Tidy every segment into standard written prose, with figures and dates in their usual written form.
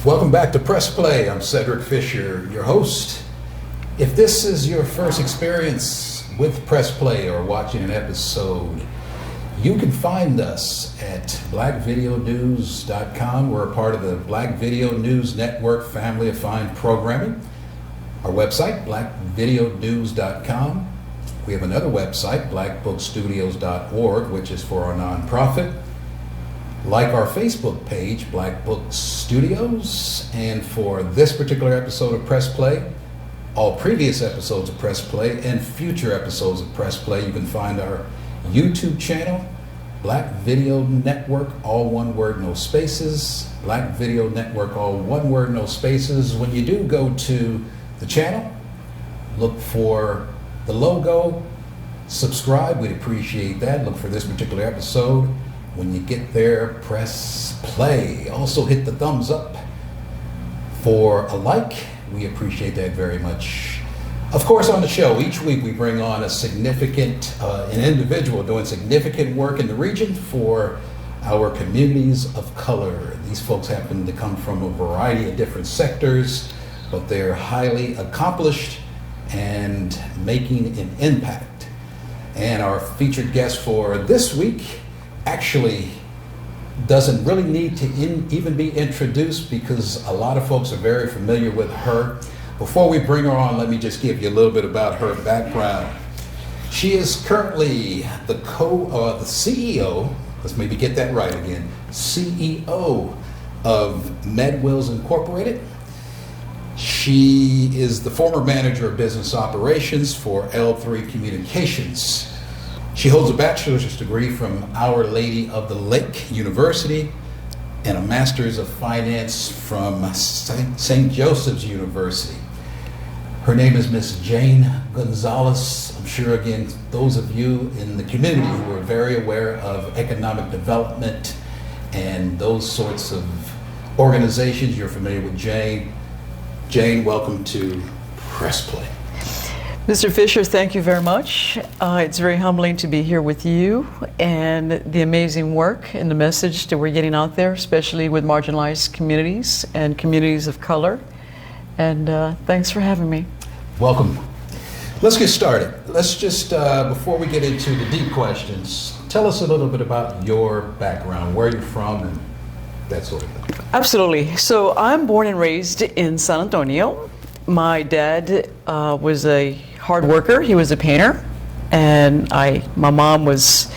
Welcome back to Press Play. I'm Cedric Fisher, your host. If this is your first experience with Press Play or watching an episode, you can find us at blackvideonews.com. We're a part of the Black Video News Network family of fine programming. Our website, blackvideonews.com. We have another website, blackbookstudios.org, which is for our nonprofit. Like our Facebook page, Black Book Studios, and for this particular episode of Press Play, all previous episodes of Press Play and future episodes of Press Play, you can find our YouTube channel, Black Video Network, all one word, no spaces. Black Video Network, all one word, no spaces. When you do go to the channel, look for the logo, subscribe, we'd appreciate that. Look for this particular episode. When you get there, press play. Also hit the thumbs up for a like. We appreciate that very much. Of course, on the show, each week we bring on a significant, an individual doing significant work in the region for our communities of color. These folks happen to come from a variety of different sectors, but they're highly accomplished and making an impact. And our featured guest for this week actually doesn't really need to even be introduced because a lot of folks are very familiar with her. Before we bring her on, let me just give you a little bit about her background. She is currently the CEO, let's maybe get that right again, CEO of MedWheels Incorporated. She is the former manager of business operations for L3 Communications. She holds a bachelor's degree from Our Lady of the Lake University and a master's of finance from St. Joseph's University. Her name is Miss Jane Gonzalez. I'm sure, again, those of you in the community who are very aware of economic development and those sorts of organizations, you're familiar with Jane. Jane, welcome to Press Play. Mr. Fisher, thank you very much. It's very humbling to be here with you and the amazing work and the message that we're getting out there, especially with marginalized communities and communities of color. And thanks for having me. Welcome. Let's get started. Let's just, before we get into the deep questions, tell us a little bit about your background, where you're from, and that sort of thing. Absolutely. So I'm born and raised in San Antonio. My dad was a hard worker. He was a painter, and my mom was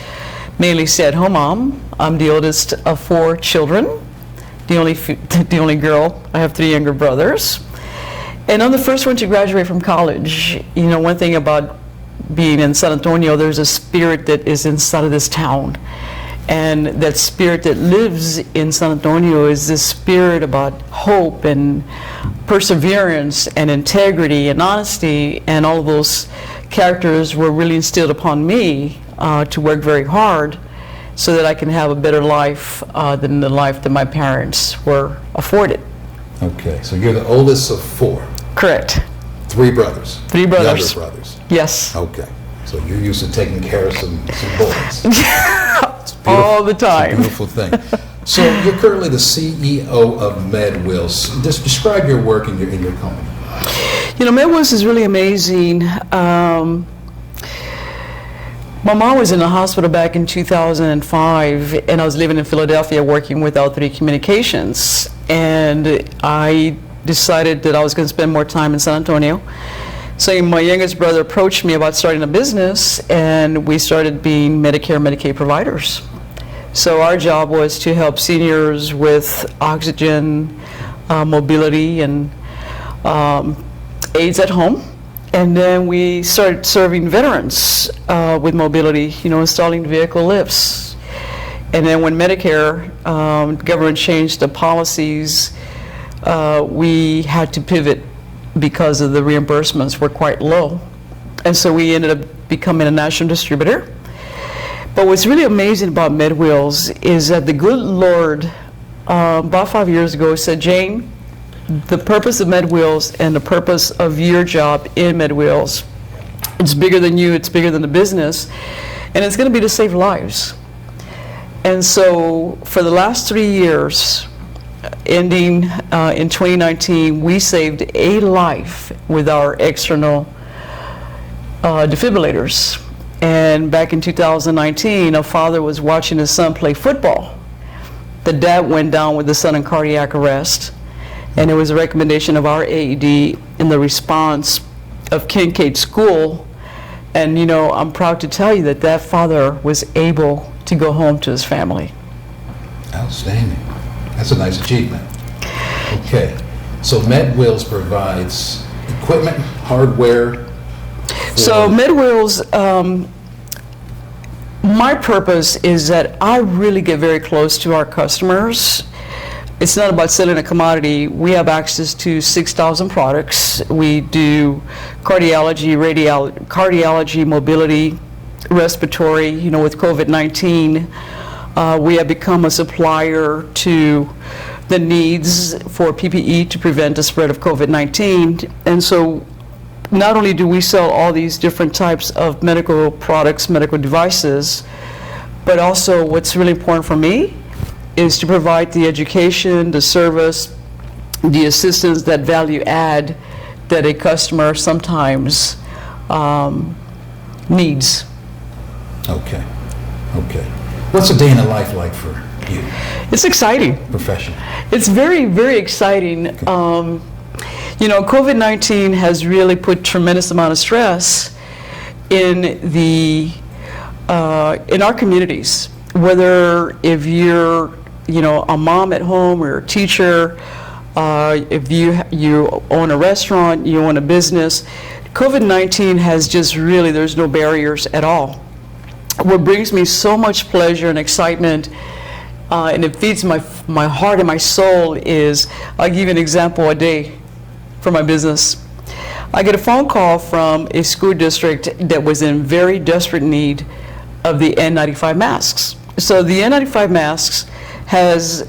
mainly stay-at-home mom. I'm the oldest of 4 children, the only girl. I have 3 younger brothers, and I'm the first one to graduate from college. You know, one thing about being in San Antonio, there's a spirit that is inside of this town, and that spirit that lives in San Antonio is this spirit about hope and perseverance and integrity and honesty, and all of those characters were really instilled upon me to work very hard so that I can have a better life than the life that my parents were afforded. Okay, so you're the oldest of 4. Correct. 3 brothers. 3 brothers. Younger brothers. Yes. Okay, so you're used to taking care of some boys. All the time. It's a beautiful thing. So you're currently the CEO of MedWheels. Just describe your work in your company. You know, MedWheels is really amazing. My mom was in the hospital back in 2005, and I was living in Philadelphia working with L3 Communications. And I decided that I was going to spend more time in San Antonio. So my youngest brother approached me about starting a business, and we started being Medicare and Medicaid providers. So our job was to help seniors with oxygen, mobility, and aids at home. And then we started serving veterans with mobility, you know, installing vehicle lifts. And then when Medicare, government changed the policies, we had to pivot because of the reimbursements were quite low. And so we ended up becoming a national distributor. But what's really amazing about MedWheels is that the good Lord, about 5 years ago, said, Jane, the purpose of MedWheels and the purpose of your job in MedWheels, it's bigger than you, it's bigger than the business, and it's going to be to save lives. And so for the last 3 years, ending in 2019, we saved a life with our external defibrillators. And back in 2019, a father was watching his son play football. The dad went down with a sudden cardiac arrest, and it was a recommendation of our AED in the response of Kincaid School. And you know, I'm proud to tell you that that father was able to go home to his family. Outstanding. That's a nice achievement. Okay, so MedWheels provides equipment, hardware. So MedWheels, my purpose is that I really get very close to our customers. It's not about selling a commodity. We have access to 6,000 products. We do cardiology, cardiology, mobility, respiratory. You know, with COVID-19, we have become a supplier to the needs for PPE to prevent the spread of COVID-19. And so not only do we sell all these different types of medical products, medical devices, but also what's really important for me is to provide the education, the service, the assistance, that value add that a customer sometimes needs. Okay. What's a day in the life like for you? It's exciting. Professional. It's very, very exciting. Okay. You know, COVID-19 has really put tremendous amount of stress in our communities. Whether if you're, you know, a mom at home or a teacher, if you own a restaurant, you own a business, COVID-19 has just really, there's no barriers at all. What brings me so much pleasure and excitement, and it feeds my heart and my soul, is, I'll give you an example a day for my business. I get a phone call from a school district that was in very desperate need of the N95 masks. So the N95 masks has,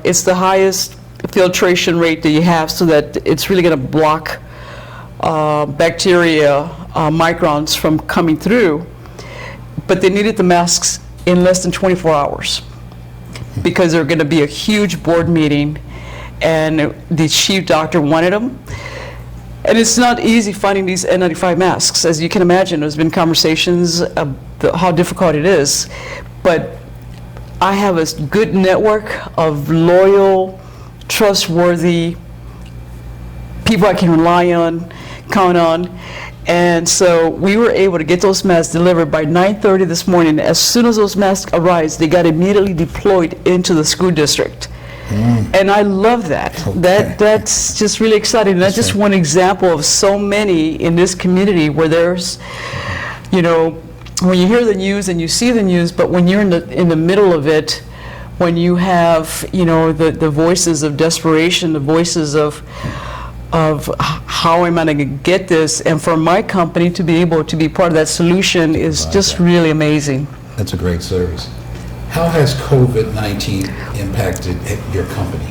it's the highest filtration rate that you have, so that it's really going to block bacteria, microns from coming through. But they needed the masks in less than 24 hours because there were going to be a huge board meeting, and the chief doctor wanted them. And it's not easy finding these N95 masks. As you can imagine, there's been conversations of how difficult it is. But I have a good network of loyal, trustworthy people I can rely on, count on. And so we were able to get those masks delivered by 9:30 this morning. As soon as those masks arrived, they got immediately deployed into the school district. And I love that. Okay. That's just really exciting. And that's just one example of so many in this community where there's, you know, when you hear the news and you see the news, but when you're in the middle of it, when you have, you know, the voices of desperation, the voices of how am I going to get this, and for my company to be able to be part of that solution is just really amazing. That's a great service. How has COVID-19 impacted your company?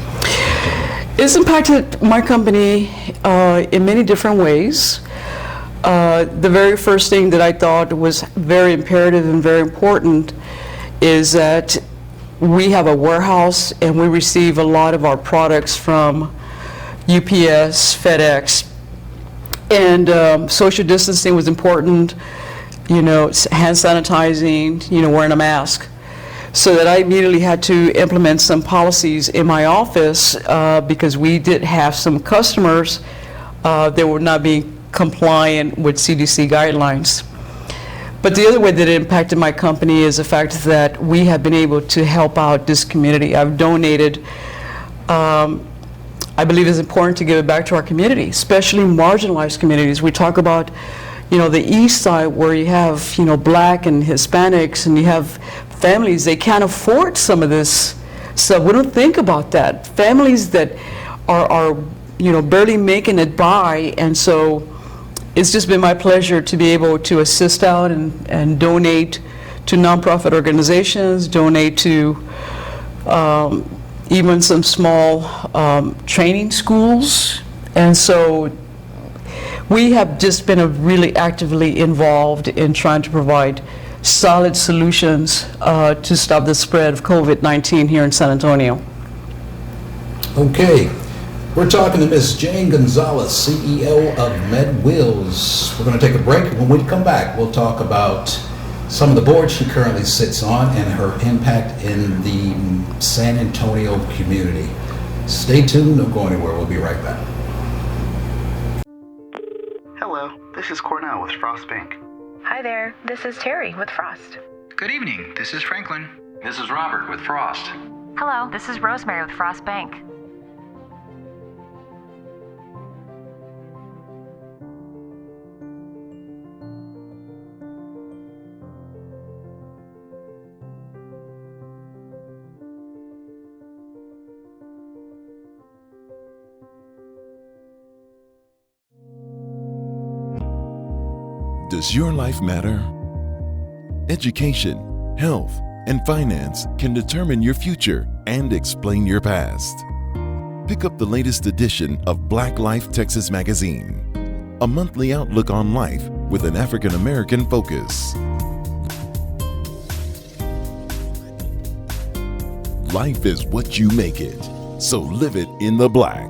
It's impacted my company in many different ways. The very first thing that I thought was very imperative and very important is that we have a warehouse and we receive a lot of our products from UPS, FedEx, and social distancing was important, you know, hand sanitizing, you know, wearing a mask. So that I immediately had to implement some policies in my office because we did have some customers that were not being compliant with CDC guidelines. But the other way that it impacted my company is the fact that we have been able to help out this community. I've donated, I believe it's important to give it back to our community, especially marginalized communities. We talk about, you know, the east side where you have, you know, black and Hispanics, and you have families, they can't afford some of this stuff. We don't think about that. Families that are you know, barely making it by, and so it's just been my pleasure to be able to assist out and donate to nonprofit organizations, donate to even some small training schools. And so we have just been really actively involved in trying to provide solid solutions to stop the spread of COVID-19 here in San Antonio. Okay, we're talking to Miss Jane Gonzalez, CEO of MedWheels. We're going to take a break. When we come back, we'll talk about some of the boards she currently sits on and her impact in the San Antonio community. Stay tuned, don't go anywhere. We'll be right back. Hello, this is Cornell with Frost Bank. Hi there, this is Terry with Frost. Good evening, this is Franklin. This is Robert with Frost. Hello, this is Rosemary with Frost Bank. Does your life matter? Education, health, and finance can determine your future and explain your past. Pick up the latest edition of Black Life Texas Magazine, a monthly outlook on life with an African American focus. Life is what you make it, so live it in the black.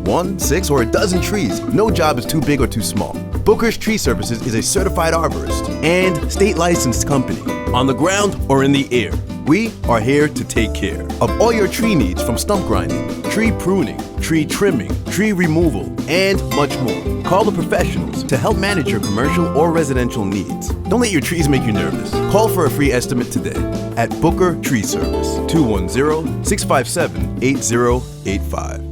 One, six, or a dozen trees. No job is too big or too small. Booker's Tree Services is a certified arborist and state licensed company. On the ground or in the air, we are here to take care of all your tree needs, from stump grinding, tree pruning, tree trimming, tree removal, and much more. Call the professionals to help manage your commercial or residential needs. Don't let your trees make you nervous. Call for a free estimate today at Booker Tree Service, 210-657-8085.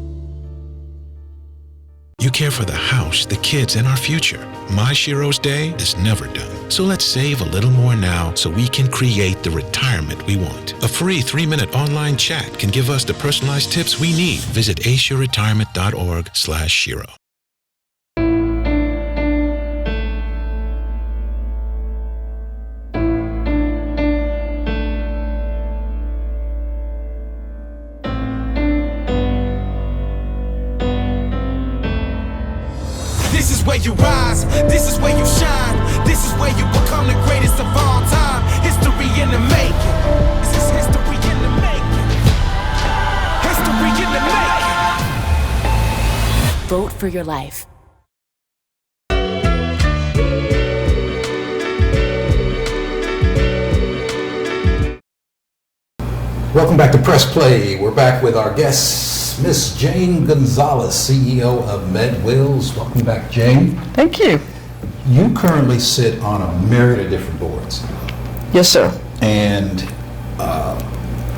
You care for the house, the kids, and our future. My Shiro's day is never done. So let's save a little more now so we can create the retirement we want. A free 3-minute online chat can give us the personalized tips we need. Visit asiaretirement.org/Shiro. This is where you rise, this is where you shine, this is where you become the greatest of all time. History in the making. This is history in the making. History in the making. Vote for your life. Welcome back to Press Play. We're back with our guest, Miss Jane Gonzalez, CEO of MedWheels. Welcome back, Jane. Thank you. You currently sit on a myriad of different boards Yes, sir. and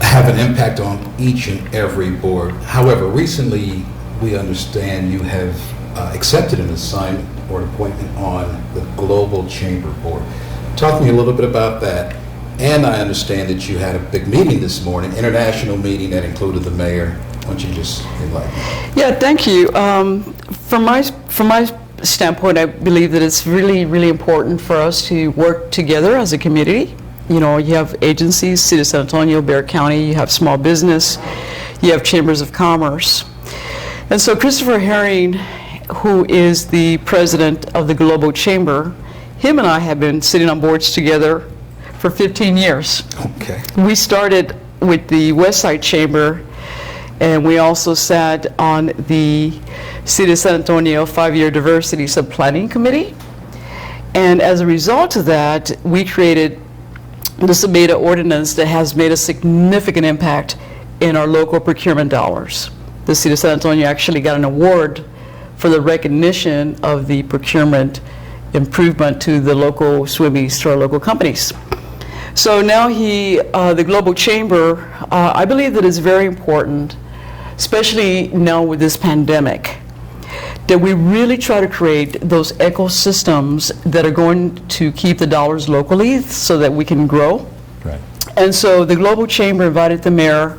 have an impact on each and every board. However, recently we understand you have accepted an assignment or an appointment on the Global Chamber Board. Talk to me a little bit about that. And I understand that you had a big meeting this morning, international meeting that included the mayor. Why don't you just enlighten me? Yeah, thank you. From my standpoint, I believe that it's really, really important for us to work together as a community. You know, you have agencies, City of San Antonio, Bexar County, you have small business, you have chambers of commerce. And so Christopher Herring, who is the president of the Global Chamber, him and I have been sitting on boards together for 15 years. Okay. We started with the West Side Chamber, and we also sat on the City of San Antonio 5-year Diversity Sub-Planning Committee. And as a result of that, we created the SEMEDA ordinance that has made a significant impact in our local procurement dollars. The City of San Antonio actually got an award for the recognition of the procurement improvement to the local SWMEs, to our local companies. So now the Global Chamber, I believe that it's very important, especially now with this pandemic, that we really try to create those ecosystems that are going to keep the dollars locally so that we can grow. Right. And so the Global Chamber invited the mayor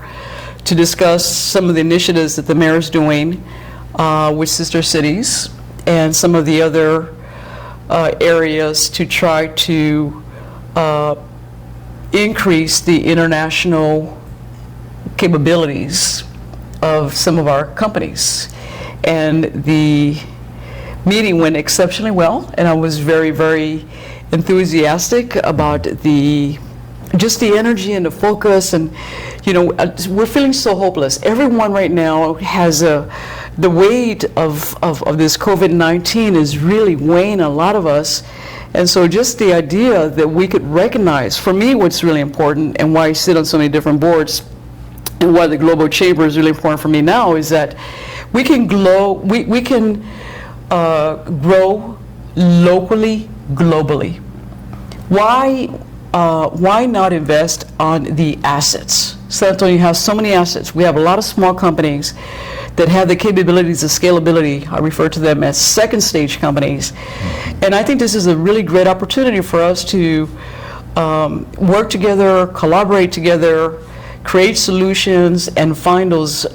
to discuss some of the initiatives that the mayor is doing with sister cities and some of the other areas to try to increase the international capabilities of some of our companies. And the meeting went exceptionally well, and I was very, very enthusiastic about just the energy and the focus. And we're feeling so hopeless. Everyone right now has the weight of this COVID-19 is really weighing on a lot of us. And so just the idea that we could recognize, for me, what's really important and why I sit on so many different boards and why the Global Chamber is really important for me now is that we can grow locally, globally. Why not invest on the assets? San Antonio has so many assets. We have a lot of small companies that have the capabilities of scalability. I refer to them as second stage companies. And I think this is a really great opportunity for us to work together, collaborate together, create solutions, and find those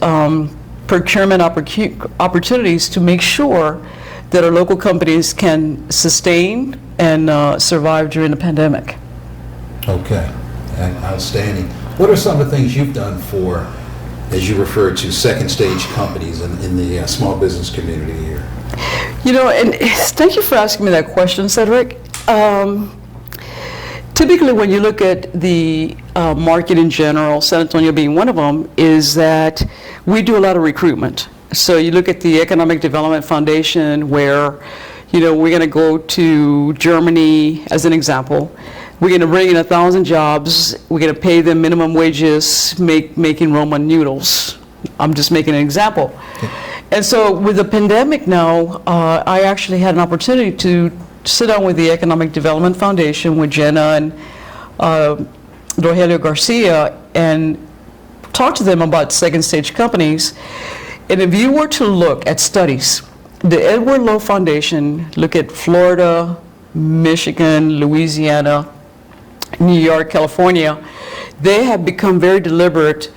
procurement opportunities to make sure that our local companies can sustain and survive during the pandemic. Okay, and outstanding. What are some of the things you've done for, as you refer to, second stage companies in the small business community here? And thank you for asking me that question, Cedric. Typically, when you look at the market in general, San Antonio being one of them, is that we do a lot of recruitment. So you look at the Economic Development Foundation, where we're going to go to Germany, as an example. We're going to bring in 1,000 jobs. We're going to pay them minimum wages, making Roman noodles. I'm just making an example. And so with the pandemic now, I actually had an opportunity to sit down with the Economic Development Foundation with Jenna and Rogelio Garcia and talk to them about second stage companies. And if you were to look at studies, the Edward Lowe Foundation, look at Florida, Michigan, Louisiana, New York, California, they have become very deliberate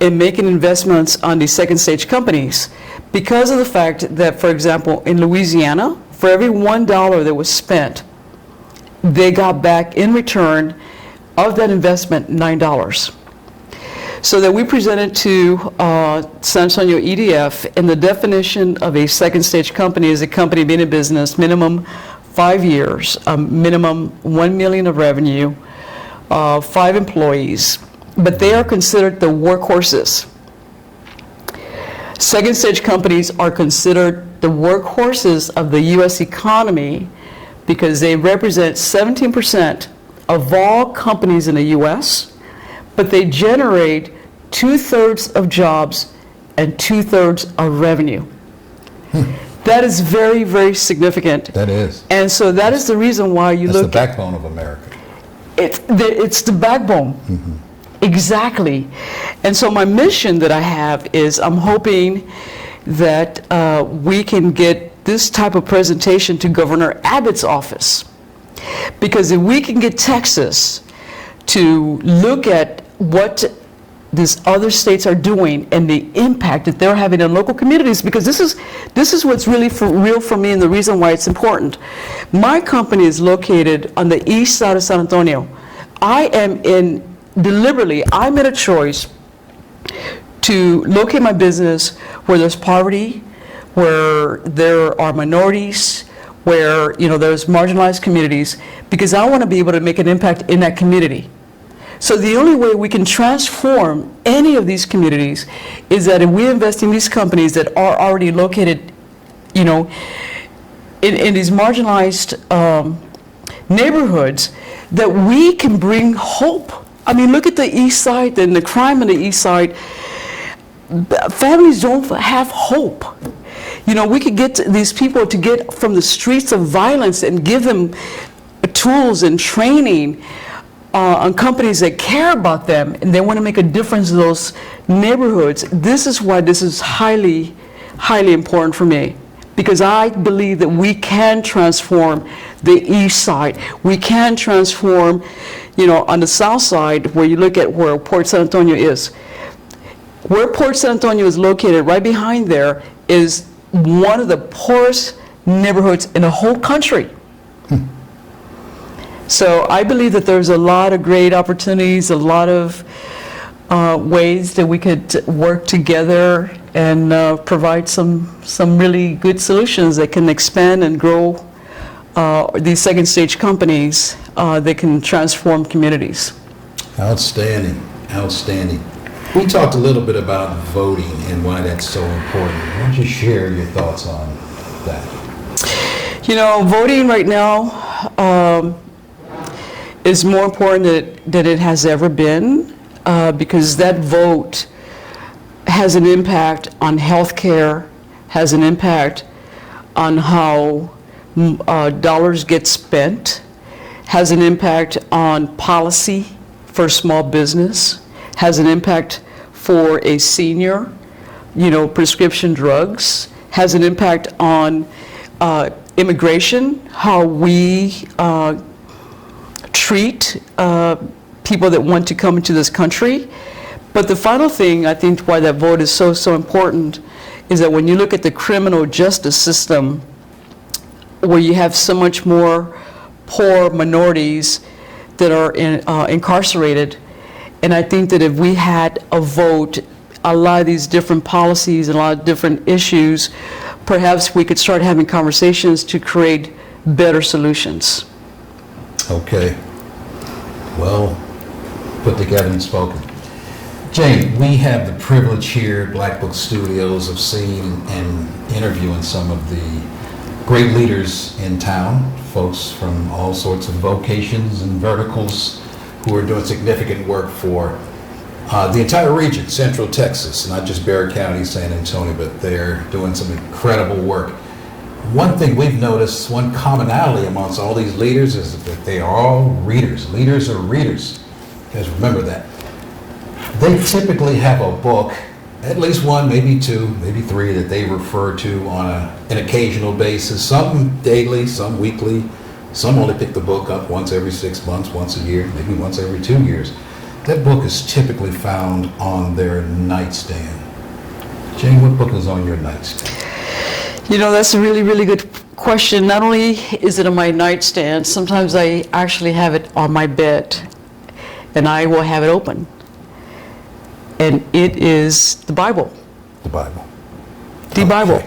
in making investments on these second stage companies because of the fact that, for example, in Louisiana, for every $1 that was spent, they got back in return of that investment $9. So that we presented to San Antonio EDF, and the definition of a second stage company is a company being in business minimum 5 years, minimum $1 million of revenue, 5 employees, but they are considered the workhorses. Second stage companies are considered the workhorses of the U.S. economy because they represent 17% of all companies in the U.S., but they generate 2/3 of jobs and 2/3 of revenue. That is very, very significant. That is. And so that is the reason why you That's look the backbone of America. It's the backbone. Mm-hmm. Exactly. And so my mission that I have is I'm hoping that we can get this type of presentation to Governor Abbott's office. Because if we can get Texas to look at what these other states are doing and the impact that they're having in local communities, because this is what's really real for me and the reason why it's important. My company is located on the east side of San Antonio. I made a choice to locate my business where there's poverty, where there are minorities, where there's marginalized communities, because I want to be able to make an impact in that community. So the only way we can transform any of these communities is that if we invest in these companies that are already located, in these marginalized neighborhoods, that we can bring hope. I mean, look at the east side and the crime on the east side. Families don't have hope. We could get these people to get from the streets of violence and give them tools and training on companies that care about them and they want to make a difference in those neighborhoods. This is why this is highly, highly important for me, because I believe that we can transform the east side. We can transform, on the south side, where you look at where Port San Antonio is. Where Port San Antonio is located, right behind there, is one of the poorest neighborhoods in the whole country. So I believe that there's a lot of great opportunities, a lot of ways that we could work together and provide some really good solutions that can expand and grow these second stage companies that can transform communities. Outstanding, outstanding. We talked a little bit about voting and why that's so important. Why don't you share your thoughts on that? You know, voting right now is more important than it has ever been because that vote has an impact on healthcare, has an impact on how dollars get spent, has an impact on policy for small business, has an impact for a senior, you know, prescription drugs, has an impact on immigration, how we treat people that want to come into this country. But the final thing, I think, why that vote is so important is that when you look at the criminal justice system, where you have so much more poor minorities that are incarcerated, and I think that if we had a vote, a lot of these different policies and a lot of different issues, perhaps we could start having conversations to create better solutions. Okay. Well put together and spoken. Jane, we have the privilege here at Black Book Studios of seeing and interviewing some of the great leaders in town, folks from all sorts of vocations and verticals who are doing significant work for the entire region, Central Texas, not just Bexar County, San Antonio, but they're doing some incredible work. One thing we've noticed, one commonality amongst all these leaders is that they are all readers. Leaders are readers. You guys remember that. They typically have a book, at least one, maybe two, maybe three, that they refer to on an occasional basis, some daily, some weekly. Some only pick the book up once every 6 months, once a year, maybe once every 2 years. That book is typically found on their nightstand. Jane, what book is on your nightstand? You know, that's a really, really good question. Not only is it on my nightstand, sometimes I actually have it on my bed, and I will have it open. And it is the Bible. The Bible. The Okay. Bible.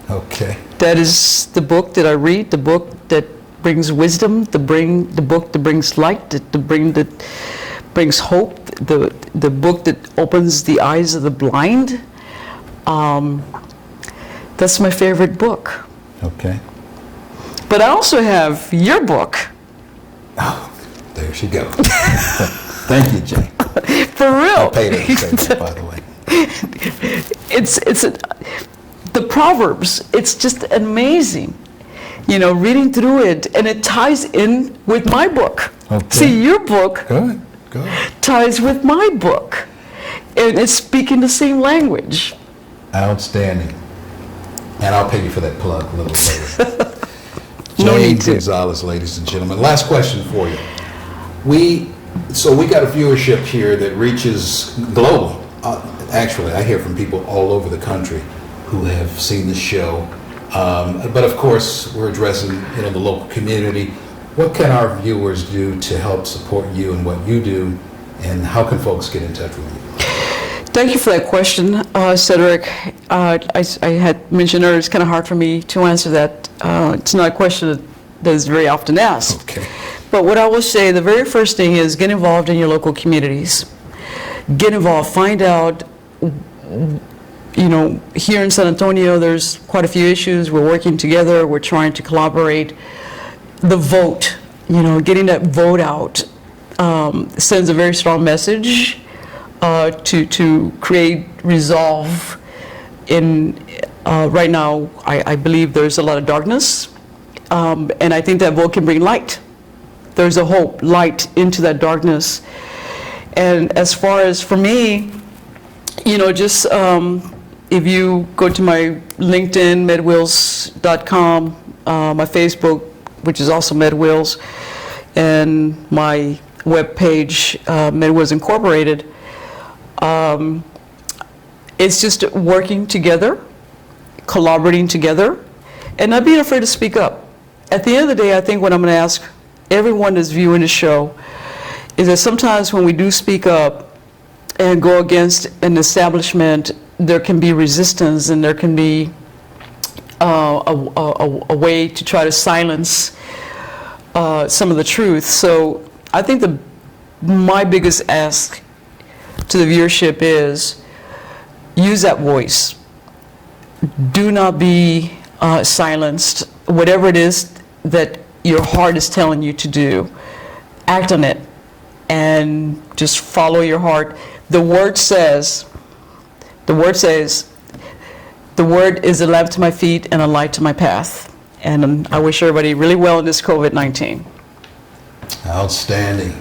Okay. That is the book that I read, the book that brings wisdom, the book that brings light, that brings hope, the book that opens the eyes of the blind. That's my favorite book. Okay. But I also have your book. Oh, there she goes. Thank you, Jane. For real. I paid her to say that, by the way. The Proverbs, it's just amazing. You know, reading through it, and it ties in with my book. Okay. See, your book Good. ties with my book, and it's speaking the same language. Outstanding. And I'll pay you for that plug a little later. No Jane need to. Gonzalez, ladies and gentlemen. Last question for you. We got a viewership here that reaches global. Actually, I hear from people all over the country who have seen the show. But of course, we're addressing the local community. What can our viewers do to help support you and what you do, and how can folks get in touch with you? Thank you for that question, Cedric. I had mentioned earlier, it's kind of hard for me to answer that. It's not a question that is very often asked. Okay. But what I will say, the very first thing is get involved in your local communities. Get involved, find out, here in San Antonio, there's quite a few issues. We're working together, we're trying to collaborate. The vote, getting that vote out sends a very strong message to create resolve in, right now, I believe there's a lot of darkness, and I think that vote can bring light. There's a hope, light into that darkness. And as far as for me, just if you go to my LinkedIn, MedWheels.com, my Facebook, which is also MedWheels, and my webpage, MedWheels Incorporated, it's just working together, collaborating together, and not being afraid to speak up. At the end of the day, I think what I'm going to ask everyone that's viewing the show is that sometimes when we do speak up and go against an establishment there can be resistance and there can be a way to try to silence some of the truth. So I think my biggest ask to the viewership is use that voice. Do not be silenced. Whatever it is that your heart is telling you to do, act on it and just follow your heart. The word is a lamp to my feet and a light to my path. And I wish everybody really well in this COVID-19. Outstanding.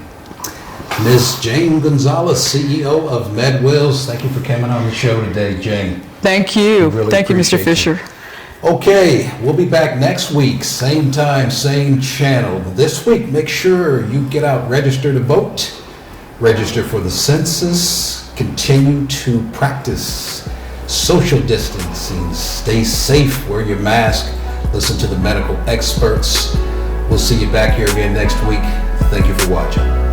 Ms. Jane Gonzalez, CEO of MedWheels, thank you for coming on the show today, Jane. Thank you. Really Thank you, Mr. Fisher. Okay, we'll be back next week, same time, same channel. This week, make sure you get out, register to vote, register for the census, continue to practice social distancing, stay safe, wear your mask, listen to the medical experts. We'll see you back here again next week. Thank you for watching.